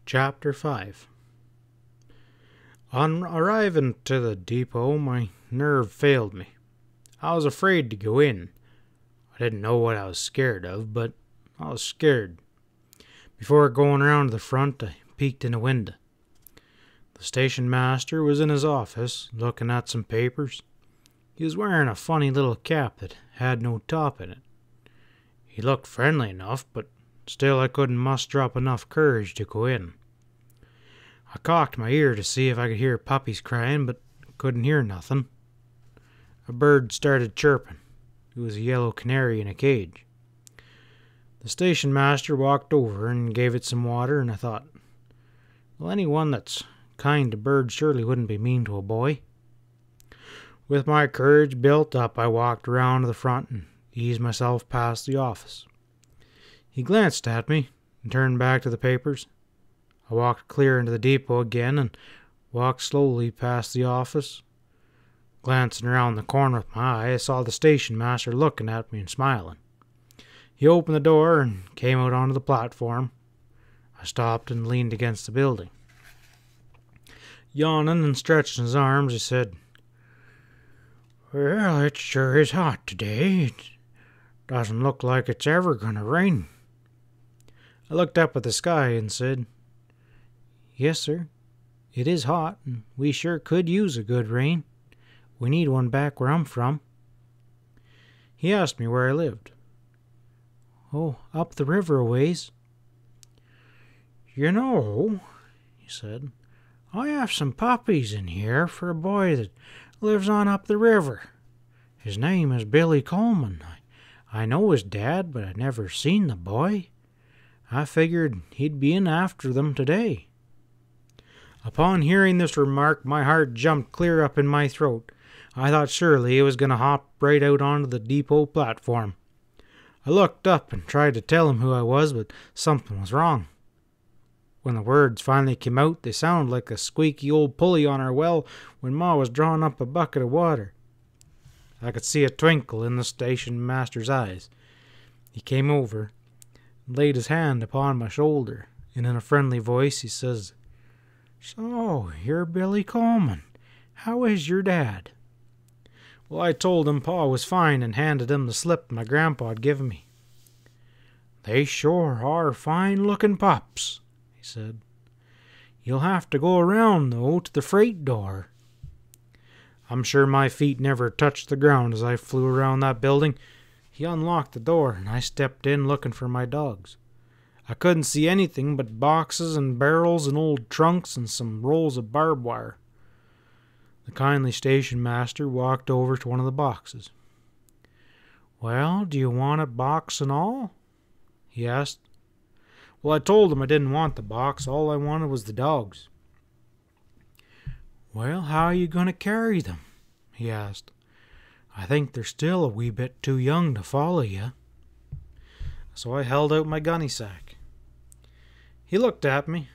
Chapter 5. On arriving to the depot, my nerve failed me. I was afraid to go in. I didn't know what I was scared of, but I was scared. Before going around to the front, I peeked in a window. The station master was in his office, looking at some papers. He was wearing a funny little cap that had no top in it. He looked friendly enough, but still I couldn't muster up enough courage to go in. I cocked my ear to see if I could hear puppies crying, but couldn't hear nothing. A bird started chirping. It was a yellow canary in a cage. The station master walked over and gave it some water, and I thought, well, anyone that's kind to birds surely wouldn't be mean to a boy. With my courage built up, I walked around to the front and eased myself past the office. He glanced at me and turned back to the papers. I walked clear into the depot again and walked slowly past the office. Glancing around the corner with my eye, I saw the station master looking at me and smiling. He opened the door and came out onto the platform. I stopped and leaned against the building. Yawning and stretching his arms, he said, "Well, it sure is hot today. It doesn't look like it's ever going to rain." I looked up at the sky and said, "Yes, sir. It is hot, and we sure could use a good rain. We need one back where I'm from." He asked me where I lived. "Oh, up the river a ways." "You know," he said, "I have some puppies in here for a boy that lives on up the river. His name is Billy Coleman. I know his dad, but I'd never seen the boy. I figured he'd be in after them today." Upon hearing this remark, my heart jumped clear up in my throat. I thought surely he was going to hop right out onto the depot platform. I looked up and tried to tell him who I was, but something was wrong. When the words finally came out, they sounded like a squeaky old pulley on our well when Ma was drawing up a bucket of water. I could see a twinkle in the station master's eyes. He came over and laid his hand upon my shoulder, and in a friendly voice he says, "So, you're Billy Coleman. How is your dad?" Well, I told him Pa was fine and handed him the slip my grandpa had given me. "They sure are fine-looking pups," he said. "You'll have to go around, though, to the freight door." I'm sure my feet never touched the ground as I flew around that building. He unlocked the door, and I stepped in looking for my dogs. I couldn't see anything but boxes and barrels and old trunks and some rolls of barbed wire. The kindly station master walked over to one of the boxes. "Well, do you want a box and all?" he asked. Well, I told him I didn't want the box. All I wanted was the dogs. "Well, how are you going to carry them?" he asked. "I think they're still a wee bit too young to follow you." So I held out my gunny sack. He looked at me,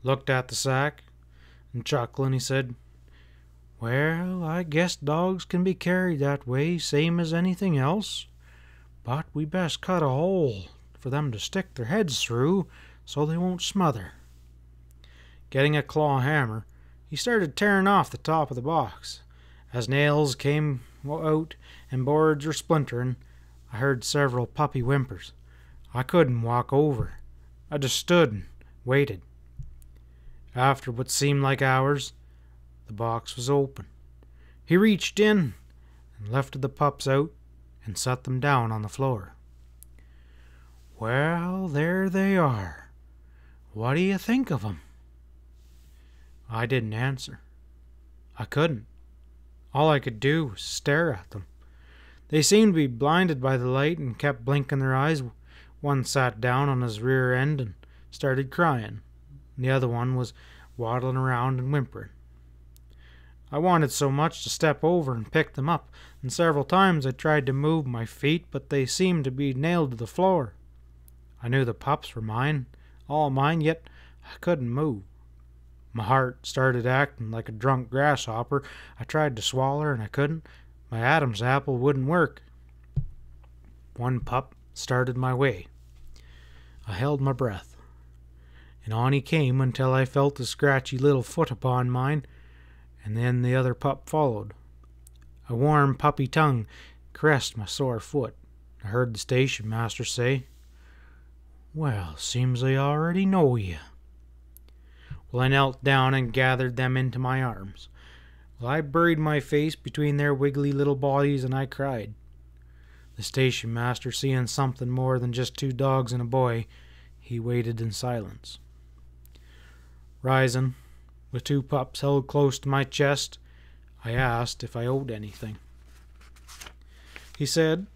looked at the sack, and chuckling, he said, "Well, I guess dogs can be carried that way, same as anything else. But we best cut a hole for them to stick their heads through so they won't smother." Getting a claw hammer, he started tearing off the top of the box. As nails came out and boards were splintering, I heard several puppy whimpers. I couldn't walk over. I just stood and waited. After what seemed like hours, the box was open. He reached in and lifted the pups out and set them down on the floor. "Well, there they are. What do you think of 'em?" I didn't answer. I couldn't. All I could do was stare at them. They seemed to be blinded by the light and kept blinking their eyes. One sat down on his rear end and started crying. The other one was waddling around and whimpering. I wanted so much to step over and pick them up, and several times I tried to move my feet, but they seemed to be nailed to the floor. I knew the pups were mine, all mine, yet I couldn't move. My heart started acting like a drunk grasshopper. I tried to swallow and I couldn't. My Adam's apple wouldn't work. One pup started my way. I held my breath. and on he came until I felt his scratchy little foot upon mine, and then the other pup followed. A warm puppy tongue caressed my sore foot. I heard the station master say, "Well, seems I already know you." Well, I knelt down and gathered them into my arms. Well, I buried my face between their wiggly little bodies and I cried. The station master, seeing something more than just 2 dogs and a boy, he waited in silence. Rising, with 2 pups held close to my chest, I asked if I owed anything. He said,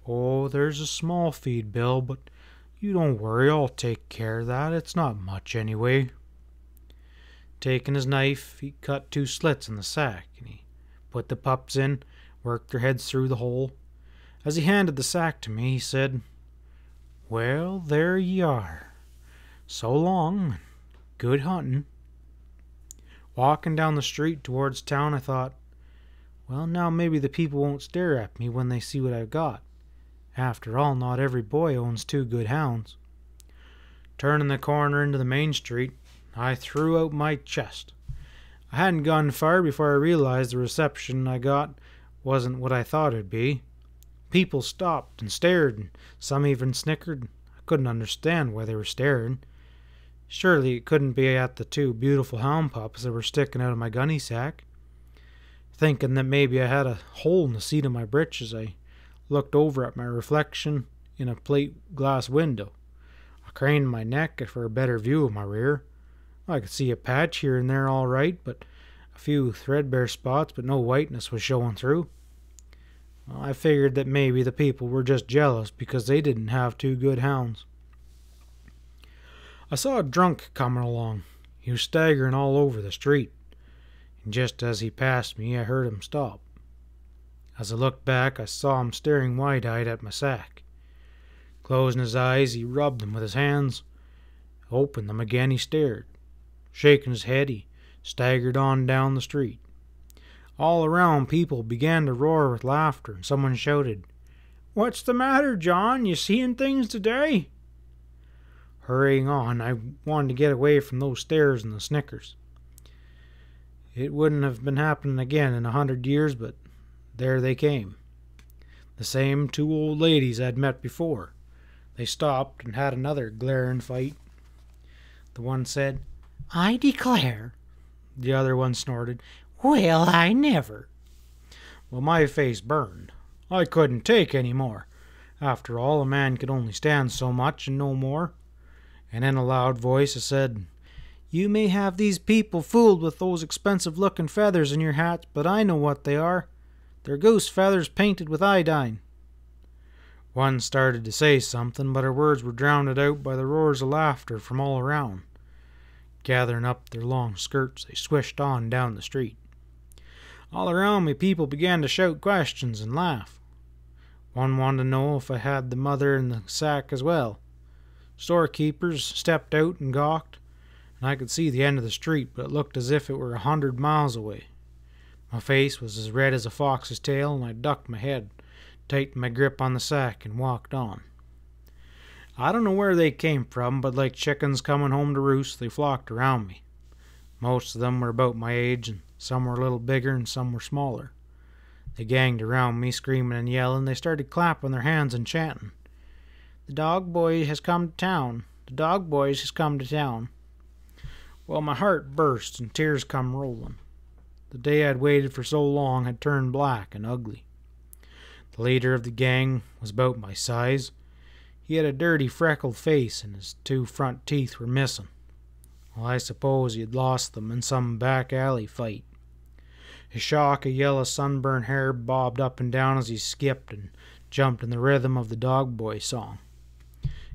"Oh, there's a small feed bill, but you don't worry, I'll take care of that. It's not much anyway." Taking his knife, he cut 2 slits in the sack, and he put the pups in, worked their heads through the hole. As he handed the sack to me, he said, "Well, there ye are. So long, and good hunting." Walking down the street towards town, I thought, well, now maybe the people won't stare at me when they see what I've got. After all, not every boy owns 2 good hounds. Turning the corner into the main street, I threw out my chest. I hadn't gone far before I realized the reception I got wasn't what I thought it'd be. People stopped and stared, and some even snickered. I couldn't understand why they were staring. Surely it couldn't be at the 2 beautiful hound pups that were sticking out of my gunny sack. Thinking that maybe I had a hole in the seat of my breeches, I looked over at my reflection in a plate glass window. I craned my neck for a better view of my rear. I could see a patch here and there all right, but a few threadbare spots, but no whiteness was showing through. Well, I figured that maybe the people were just jealous because they didn't have 2 good hounds. I saw a drunk coming along. He was staggering all over the street, and just as he passed me, I heard him stop. As I looked back, I saw him staring wide-eyed at my sack. Closing his eyes, he rubbed them with his hands. Opened them again, he stared. Shaking his head, he staggered on down the street. All around, people began to roar with laughter, and someone shouted, "What's the matter, John? You seeing things today?" Hurrying on, I wanted to get away from those stares and the snickers. It wouldn't have been happening again in 100 years, but there they came. The same 2 old ladies I'd met before. They stopped and had another glaring fight. The one said, "I declare." The other one snorted, "Well, I never." Well, my face burned. I couldn't take any more. After all, a man could only stand so much and no more. And in a loud voice I said, "You may have these people fooled with those expensive-looking feathers in your hats, but I know what they are. They're goose feathers painted with iodine." One started to say something, but her words were drowned out by the roars of laughter from all around. Gathering up their long skirts, they swished on down the street. All around me, people began to shout questions and laugh. One wanted to know if I had the mother in the sack as well. Storekeepers stepped out and gawked, and I could see the end of the street, but it looked as if it were 100 miles away. My face was as red as a fox's tail, and I ducked my head, tightened my grip on the sack, and walked on. I don't know where they came from, but like chickens coming home to roost, they flocked around me. Most of them were about my age, and some were a little bigger and some were smaller. They ganged around me, screaming and yelling. They started clapping their hands and chanting, "The dog boy has come to town. The dog boys has come to town." Well, my heart burst and tears come rolling. The day I'd waited for so long had turned black and ugly. The leader of the gang was about my size. He had a dirty, freckled face, and his 2 front teeth were missing. Well, I suppose he had lost them in some back alley fight. His shock of yellow sunburned hair bobbed up and down as he skipped and jumped in the rhythm of the dog boy song.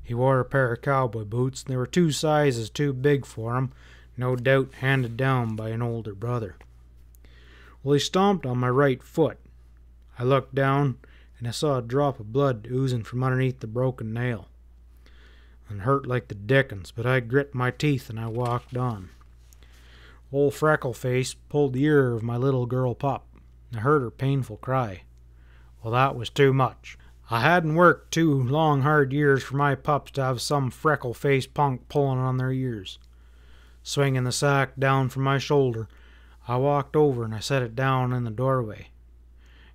He wore a pair of cowboy boots, and they were 2 sizes too big for him, no doubt handed down by an older brother. Well, he stomped on my right foot. I looked down, and I saw a drop of blood oozing from underneath the broken nail. It hurt like the dickens, but I grit my teeth and I walked on. Old Freckleface pulled the ear of my little girl pup. I heard her painful cry. Well, that was too much. I hadn't worked 2 long hard years for my pups to have some freckle-faced punk pulling on their ears. Swinging the sack down from my shoulder, I walked over and I set it down in the doorway.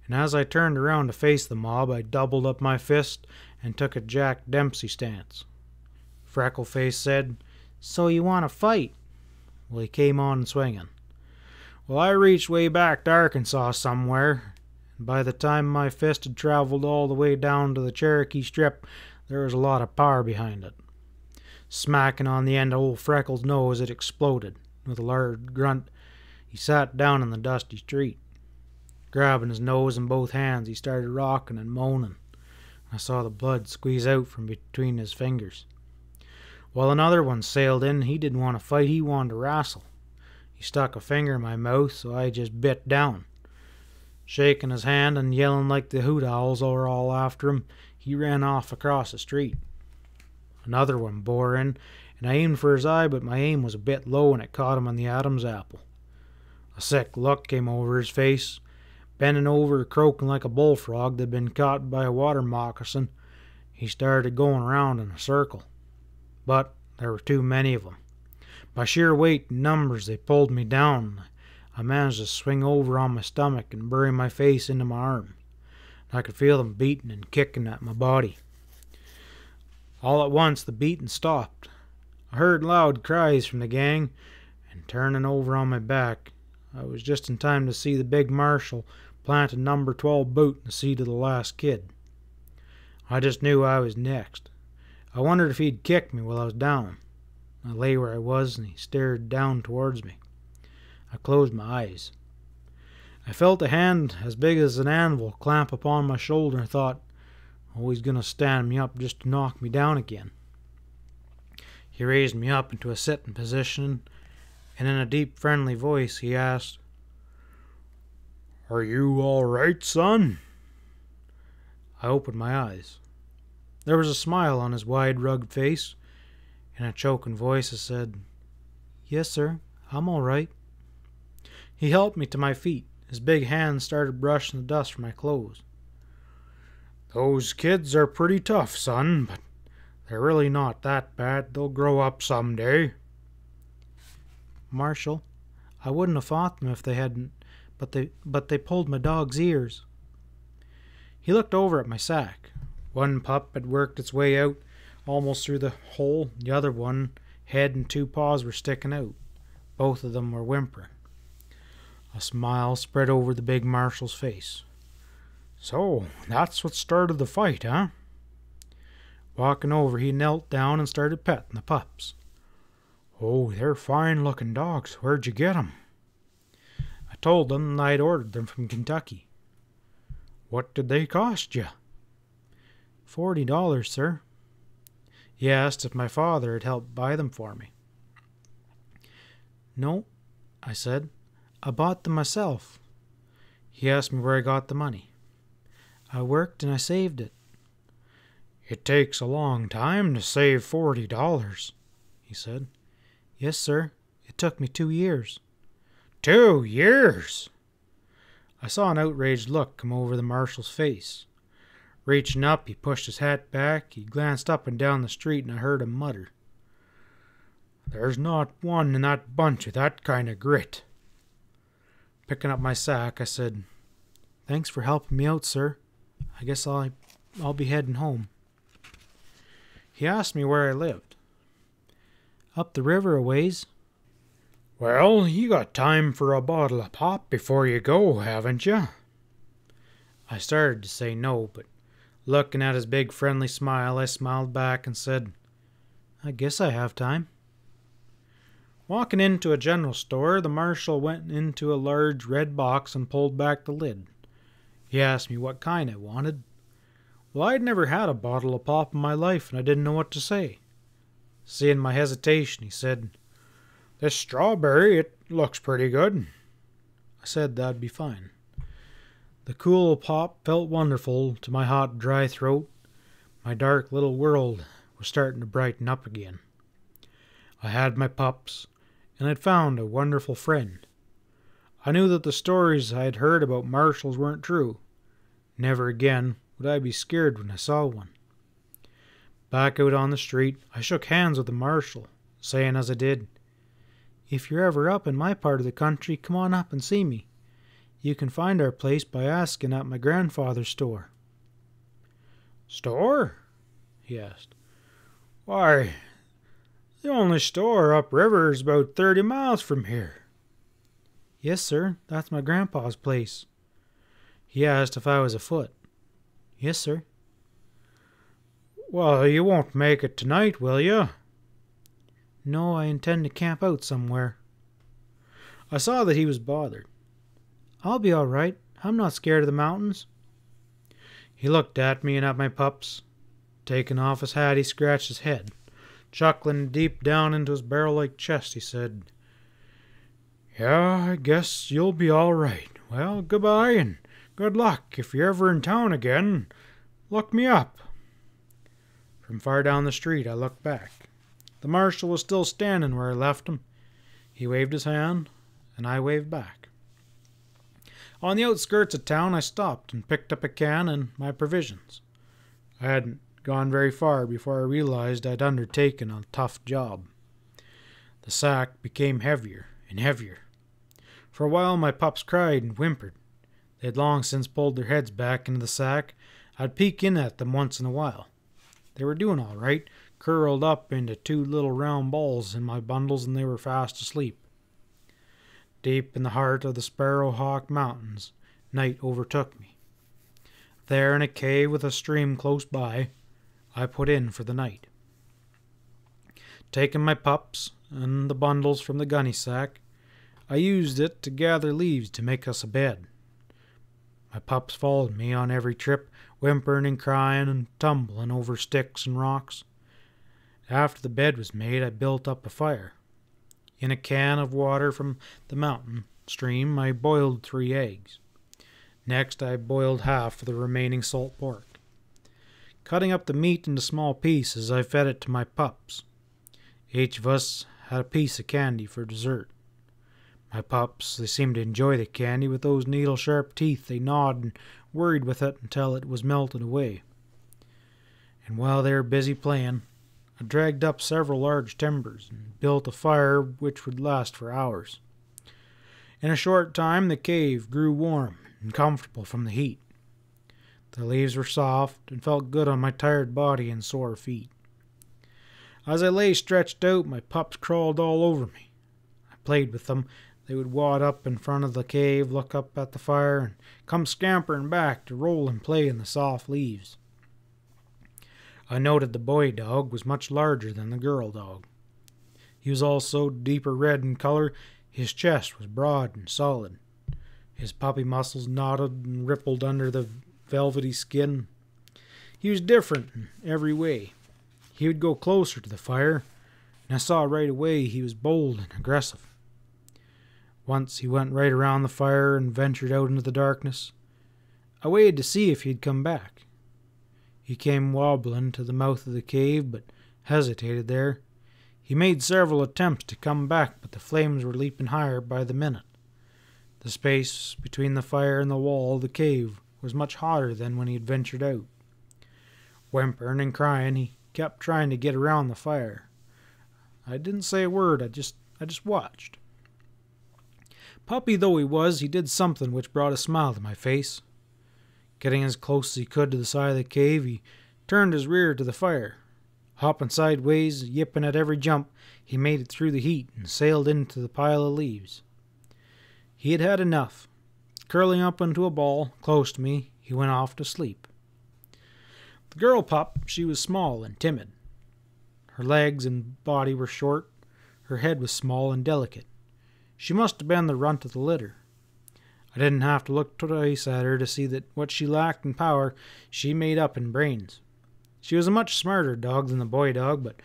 And as I turned around to face the mob, I doubled up my fist and took a Jack Dempsey stance. Freckleface said, "So you want to fight?" Well, he came on swinging. Well, I reached way back to Arkansas somewhere, and by the time my fist had traveled all the way down to the Cherokee Strip, there was a lot of power behind it. Smacking on the end of old Freckles' nose, it exploded. With a large grunt, he sat down in the dusty street. Grabbing his nose in both hands, he started rocking and moaning. I saw the blood squeeze out from between his fingers. While another one sailed in, he didn't want to fight, he wanted to wrestle. He stuck a finger in my mouth, so I just bit down. Shaking his hand and yelling like the hoot owls were all after him, he ran off across the street. Another one bore in, and I aimed for his eye, but my aim was a bit low and it caught him on the Adam's apple. A sick look came over his face. Bending over, croaking like a bullfrog that had been caught by a water moccasin, he started going around in a circle. But there were too many of them. By sheer weight and numbers, they pulled me down. I managed to swing over on my stomach and bury my face into my arm. I could feel them beating and kicking at my body. All at once, the beating stopped. I heard loud cries from the gang, and turning over on my back, I was just in time to see the big marshal plant a number 12 boot in the seat of the last kid. I just knew I was next. I wondered if he'd kick me while I was down. I lay where I was, and he stared down towards me. I closed my eyes. I felt a hand as big as an anvil clamp upon my shoulder and thought, oh, he's going to stand me up just to knock me down again. He raised me up into a sitting position, and in a deep, friendly voice he asked, "Are you all right, son?" I opened my eyes. There was a smile on his wide, rugged face. In a choking voice, I said, "Yes, sir, I'm all right." He helped me to my feet. His big hands started brushing the dust from my clothes. "Those kids are pretty tough, son, but they're really not that bad. They'll grow up someday." "Marshal, I wouldn't have fought them if they hadn't, but they pulled my dog's ears." He looked over at my sack. One pup had worked its way out almost through the hole. The other one, head and 2 paws were sticking out. Both of them were whimpering. A smile spread over the big marshal's face. "So, that's what started the fight, huh?" Walking over, he knelt down and started petting the pups. "Oh, they're fine-looking dogs. Where'd you get 'em?" I told them I'd ordered them from Kentucky. "What did they cost you?" $40, sir." He asked if my father had helped buy them for me. "No," I said. "I bought them myself." He asked me where I got the money. "I worked and I saved it." "It takes a long time to save $40, he said. "Yes, sir. It took me 2 years. 2 years? I saw an outraged look come over the marshal's face. Reaching up, he pushed his hat back. He glanced up and down the street, and I heard him mutter, "There's not one in that bunch with that kind of grit." Picking up my sack, I said, "Thanks for helping me out, sir. I guess I'll be heading home." He asked me where I lived. "Up the river a ways." "Well, you got time for a bottle of pop before you go, haven't you?" I started to say no, but looking at his big friendly smile, I smiled back and said, "I guess I have time." Walking into a general store, the marshal went into a large red box and pulled back the lid. He asked me what kind I wanted. Well, I'd never had a bottle of pop in my life, and I didn't know what to say. Seeing my hesitation, he said, "This strawberry, it looks pretty good." I said that'd be fine. The cool pop felt wonderful to my hot, dry throat. My dark little world was starting to brighten up again. I had my pups, and I'd found a wonderful friend. I knew that the stories I had heard about marshals weren't true. Never again would I be scared when I saw one. Back out on the street, I shook hands with the marshal, saying as I did, "If you're ever up in my part of the country, come on up and see me. You can find our place by asking at my grandfather's store." "Store?" he asked. "Why, the only store upriver is about 30 miles from here." "Yes, sir, that's my grandpa's place." He asked if I was afoot. "Yes, sir." "Well, you won't make it tonight, will you?" "No, I intend to camp out somewhere." I saw that he was bothered. "I'll be all right. I'm not scared of the mountains." He looked at me and at my pups. Taking off his hat, he scratched his head. Chuckling deep down into his barrel-like chest, he said, "Yeah, I guess you'll be all right. Well, goodbye and good luck. If you're ever in town again, look me up." From far down the street, I looked back. The marshal was still standing where I left him. He waved his hand, and I waved back. On the outskirts of town, I stopped and picked up a can and my provisions. I hadn't gone very far before I realized I'd undertaken a tough job. The sack became heavier and heavier. For a while my pups cried and whimpered. They had long since pulled their heads back into the sack. I'd peek in at them once in a while. They were doing all right, curled up into two little round balls in my bundles, and they were fast asleep. Deep in the heart of the Sparrowhawk Mountains, night overtook me. There, in a cave with a stream close by, I put in for the night. Taking my pups and the bundles from the gunny sack, I used it to gather leaves to make us a bed. My pups followed me on every trip, whimpering and crying and tumbling over sticks and rocks. After the bed was made, I built up a fire. In a can of water from the mountain stream, I boiled 3 eggs. Next, I boiled half of the remaining salt pork. Cutting up the meat into small pieces, I fed it to my pups. Each of us had a piece of candy for dessert. My pups, they seemed to enjoy the candy. With those needle-sharp teeth, they gnawed and worried with it until it was melted away. And while they were busy playing, I dragged up several large timbers and built a fire which would last for hours. In a short time, the cave grew warm and comfortable from the heat. The leaves were soft and felt good on my tired body and sore feet. As I lay stretched out, my pups crawled all over me. I played with them. They would wad up in front of the cave, look up at the fire, and come scampering back to roll and play in the soft leaves. I noted the boy dog was much larger than the girl dog. He was also deeper red in color. His chest was broad and solid. His puppy muscles knotted and rippled under the velvety skin. He was different in every way. He would go closer to the fire, and I saw right away he was bold and aggressive. Once he went right around the fire and ventured out into the darkness. I waited to see if he'd come back. He came wobbling to the mouth of the cave, but hesitated there. He made several attempts to come back, but the flames were leaping higher by the minute. The space between the fire and the wall of the cave was much hotter than when he had ventured out. Whimpering and crying, he kept trying to get around the fire. I didn't say a word. I just watched. Puppy though he was, he did something which brought a smile to my face. Getting as close as he could to the side of the cave, he turned his rear to the fire. Hopping sideways, yipping at every jump, he made it through the heat and sailed into the pile of leaves. He had had enough. Curling up into a ball close to me, he went off to sleep. The girl pup, she was small and timid. Her legs and body were short. Her head was small and delicate. She must have been the runt of the litter. I didn't have to look twice at her to see that what she lacked in power, she made up in brains. She was a much smarter dog than the boy dog, but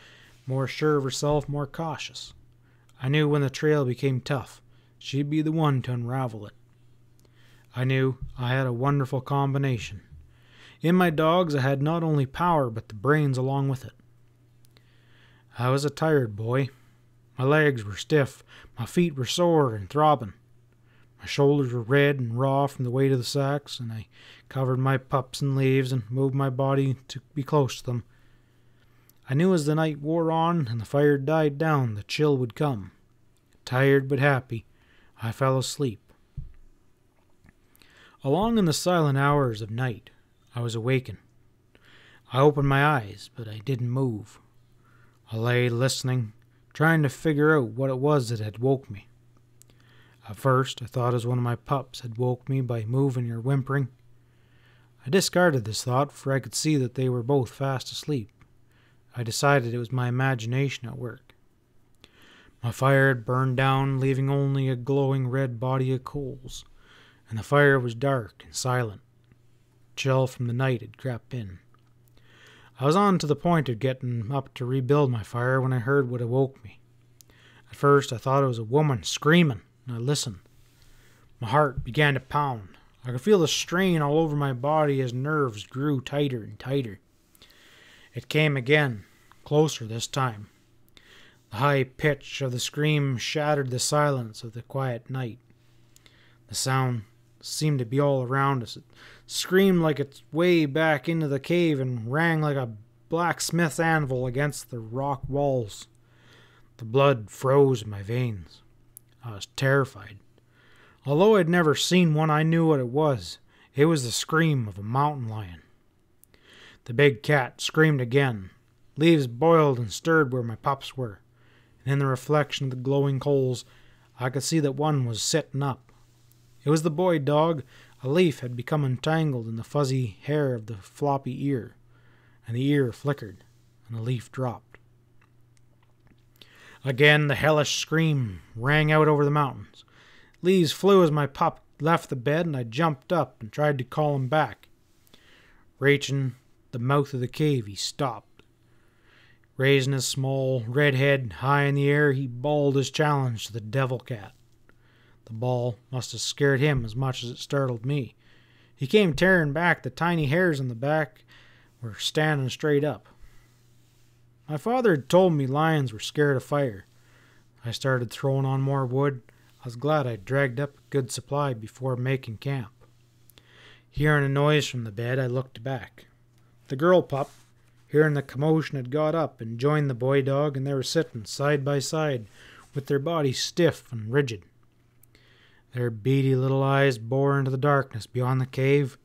more sure of herself, more cautious. I knew when the trail became tough, she'd be the one to unravel it. I knew I had a wonderful combination. In my dogs I had not only power, but the brains along with it. I was a tired boy. My legs were stiff, my feet were sore and throbbing. My shoulders were red and raw from the weight of the sacks, and I covered my pups in leaves and moved my body to be close to them. I knew as the night wore on and the fire died down, the chill would come. Tired but happy, I fell asleep. Along in the silent hours of night, I was awakened. I opened my eyes, but I didn't move. I lay listening, trying to figure out what it was that had woke me. At first, I thought it was one of my pups had woke me by moving or whimpering. I discarded this thought, for I could see that they were both fast asleep. I decided it was my imagination at work. My fire had burned down, leaving only a glowing red body of coals, and the fire was dark and silent. Chill from the night had crept in. I was on to the point of getting up to rebuild my fire when I heard what awoke me. At first I thought it was a woman screaming, and I listened. My heart began to pound. I could feel the strain all over my body as nerves grew tighter and tighter. It came again, closer this time. The high pitch of the scream shattered the silence of the quiet night. The sound seemed to be all around us. It screamed like its way back into the cave and rang like a blacksmith's anvil against the rock walls. The blood froze in my veins. I was terrified. Although I'd never seen one, I knew what it was. It was the scream of a mountain lion. The big cat screamed again. Leaves boiled and stirred where my pups were, and in the reflection of the glowing coals, I could see that one was sitting up. It was the boy dog. A leaf had become entangled in the fuzzy hair of the floppy ear, and the ear flickered, and the leaf dropped. Again the hellish scream rang out over the mountains. Leaves flew as my pup left the bed, and I jumped up and tried to call him back. Reaching the mouth of the cave, he stopped. Raising his small red head high in the air, he bawled his challenge to the devil cat. The bawl must have scared him as much as it startled me. He came tearing back. The tiny hairs on the back were standing straight up. My father had told me lions were scared of fire. I started throwing on more wood. I was glad I'd dragged up a good supply before making camp. Hearing a noise from the bed, I looked back. The girl pup, hearing the commotion, had got up and joined the boy dog, and they were sitting side by side with their bodies stiff and rigid. Their beady little eyes bored into the darkness beyond the cave.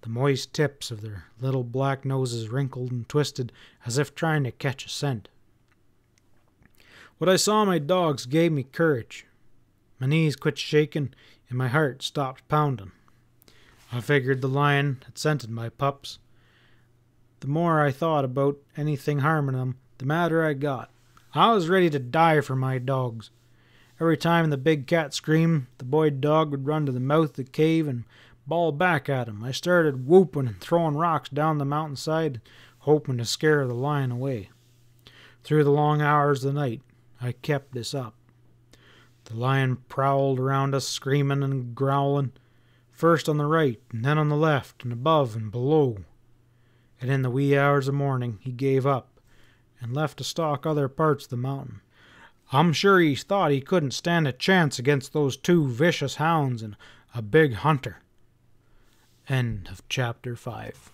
The moist tips of their little black noses wrinkled and twisted as if trying to catch a scent. What I saw in my dogs gave me courage. My knees quit shaking and my heart stopped pounding. I figured the lion had scented my pups. The more I thought about anything harming them, the madder I got. I was ready to die for my dogs. Every time the big cat screamed, the boy dog would run to the mouth of the cave and bawl back at him. I started whooping and throwing rocks down the mountainside, hoping to scare the lion away. Through the long hours of the night, I kept this up. The lion prowled around us, screaming and growling, first on the right and then on the left and above and below. And in the wee hours of morning, he gave up and left to stalk other parts of the mountain. I'm sure he thought he couldn't stand a chance against those two vicious hounds and a big hunter. End of chapter 5.